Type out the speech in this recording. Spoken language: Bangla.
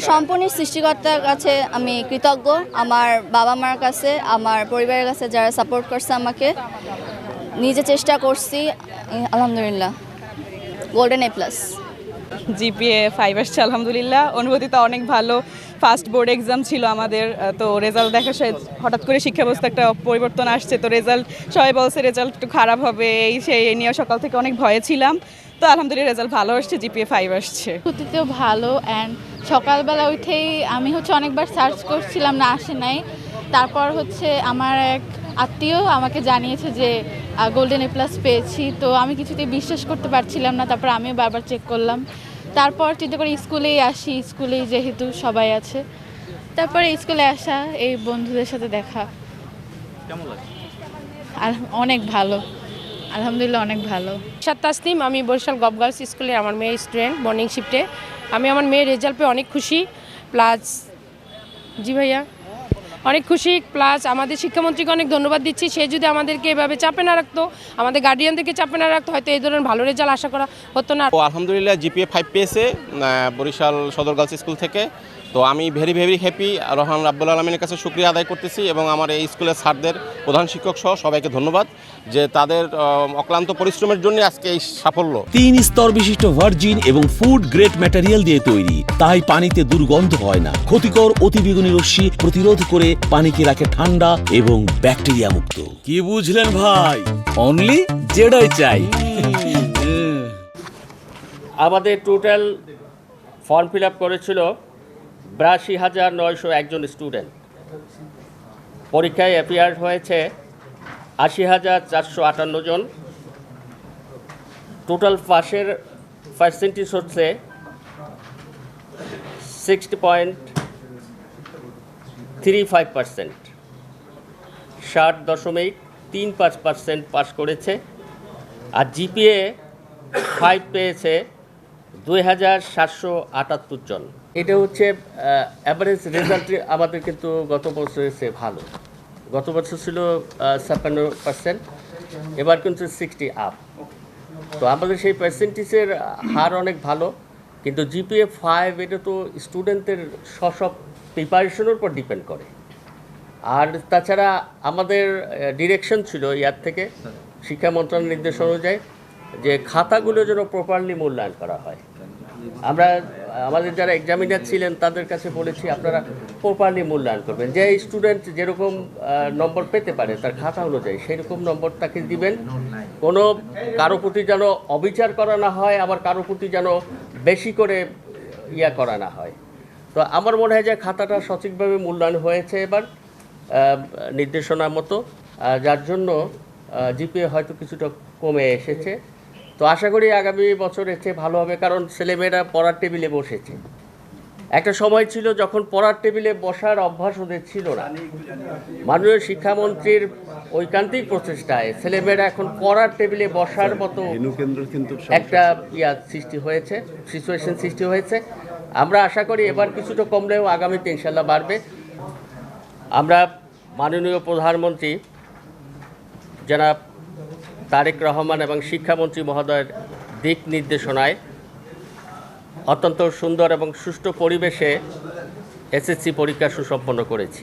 সম্পূর্ণ সৃষ্টিকর্তার কাছে আমি কৃতজ্ঞ, আমার বাবা মার কাছে, আমার পরিবারের কাছে যারা সাপোর্ট করছে আমাকে। নিজে চেষ্টা করছি, আলহামদুলিল্লাহ গোল্ডেন A+। জিপিএ 5 আসছে আলহামদুলিল্লাহ। অনুভূতি তো অনেক ভালো। ফার্স্ট বোর্ড এক্সাম ছিল আমাদের, তো রেজাল্ট দেখা হঠাৎ করে শিক্ষা ব্যবস্থা একটা পরিবর্তন আসছে, তো রেজাল্ট সবাই বলছে রেজাল্ট একটু খারাপ হবে, সেই নিয়ে সকাল থেকে অনেক ভয়ে ছিলাম। তো আলহামদুলিল্লাহ রেজাল্ট ভালো আসছে, জিপিএ 5 আসছে। অনুভূতিতেও ভালো। অ্যান্ড সকালবেলা উঠেই আমি অনেকবার সার্চ করছিলাম না, আসে নাই। তারপর আমার এক আত্মীয় আমাকে জানিয়েছে যে গোল্ডেন A+ পেয়েছি, তো আমি কিছুতেই বিশ্বাস করতে পারছিলাম না। তারপর আমিও বারবার চেক করলাম, তারপর চিন্তা করি স্কুলেই আসি, স্কুলেই যেহেতু সবাই আছে। তারপরে স্কুলে আসা, এই বন্ধুদের সাথে দেখা, কেমন লাগে? অনেক ভালো, আলহামদুলিল্লাহ অনেক ভালো। তাসনিম, আমি বরিশাল গভ গার্লস স্কুলে আমার মেয়ে স্টুডেন্ট মর্নিং শিফটে। আমি আমার মেয়ের রেজাল্ট পেয়ে অনেক খুশি, প্লাস জি ভাইয়া অনেক খুশি, প্লাস আমাদের শিক্ষামন্ত্রীকে অনেক ধন্যবাদ দিচ্ছি। সে যদি আমাদেরকে এভাবে চাপে না রাখতো, আমাদের গার্ডিয়ানদেরকে চাপে না রাখতো, হয়তো এই ধরনের ভালো রেজাল্ট আশা করা হতো না। আলহামদুলিল্লাহ জিপিএ 5 পেয়েছে বরিশাল সদর গার্লস স্কুল থেকে। তো আমি ভেরি হ্যাপি। রহমান রাব্বুল আলমিনের কাছে শুকরিয়া আদায় করতেছি এবং আমার এই স্কুলের স্যারদের, প্রধান শিক্ষক সহ সবাইকে ধন্যবাদ যে তাদের অক্লান্ত পরিশ্রমের জন্য আজকে এই সাফল্য। 3 স্তর বিশিষ্ট ভার্জিন এবং ফুড গ্রেড ম্যাটেরিয়াল দিয়ে তৈরি, তাই পানিতে দুর্গন্ধ হয় না। ক্ষতিকর অতিবেগুনি রশ্মি প্রতিরোধ করে পানিকে রাখে ঠান্ডা এবং ব্যাকটেরিয়া মুক্ত। কি বুঝলেন ভাই? অনলি যেটাই চাই। আমাদের টোটাল ফর্ম ফিল আপ করেছিল 82,901 স্টুডেন্ট। পরীক্ষায় অ্যাপিয়ার হয়েছে 80,458 জন। টোটাল পাসের পার্সেন্টেজ হচ্ছে 60.35%। 60.35% পাস করেছে। আর জিপিএ 5 পেয়েছে 2,778 জন। এটা হচ্ছে অ্যাভারেজ রেজাল্ট। আমাদের কিন্তু গত বছরের চেয়ে ভালো। গত বছর ছিল 56%, এবার কিন্তু 60 আপ। তো আমাদের সেই পার্সেন্টেজের হার অনেক ভালো। কিন্তু জিপিএ 5 এটা তো স্টুডেন্টদের সব প্রিপারেশনের উপর ডিপেন্ড করে। আর তাছাড়া আমাদের ডিরেকশন ছিল ইয়ার থেকে, শিক্ষা মন্ত্রণালয়ের নির্দেশ অনুযায়ী, যে খাতাগুলো যেন প্রপারলি মূল্যায়ন করা হয়। আমরা আমাদের যারা এক্সামিনার ছিলেন তাদের কাছে বলেছি আপনারা প্রপারলি মূল্যায়ন করবেন। যে স্টুডেন্ট যেরকম নম্বর পেতে পারে তার খাতা অনুযায়ী সেই রকম নম্বর তাকে দিবেন। কোনো কারো প্রতি যেন অবিচার করা না হয়, আবার কারো প্রতি যেন বেশি করে করা না হয়। তো আমার মনে হয় যে খাতাটা সঠিকভাবে মূল্যায়ন হয়েছে এবার নির্দেশনা মতো, যার জন্য জিপিএ হয়তো কিছুটা কমে এসেছে। তো আশা করি আগামী বছর এর চেয়ে ভালো হবে, কারণ ছেলেমেয়েরা পড়ার টেবিলে বসেছে। একটা সময় ছিল যখন পড়ার টেবিলে বসার অভ্যাস ওদের ছিল না। মাননীয় শিক্ষামন্ত্রীর ঐকান্তিক প্রচেষ্টায় ছেলেমেয়েরা এখন পড়ার টেবিলে বসার মতো একটা সৃষ্টি হয়েছে, সিচুয়েশন সৃষ্টি হয়েছে। আমরা আশা করি এবার কিছুটা কমলেও আগামীতে ইনশাল্লাহ বাড়বে। আমরা মাননীয় প্রধানমন্ত্রী জনাব তারেক রহমান এবং শিক্ষামন্ত্রী মহোদয়ের দিক নির্দেশনায় অত্যন্ত সুন্দর এবং সুষ্ঠু পরিবেশে এসএসসি পরীক্ষা সুসম্পন্ন করেছি।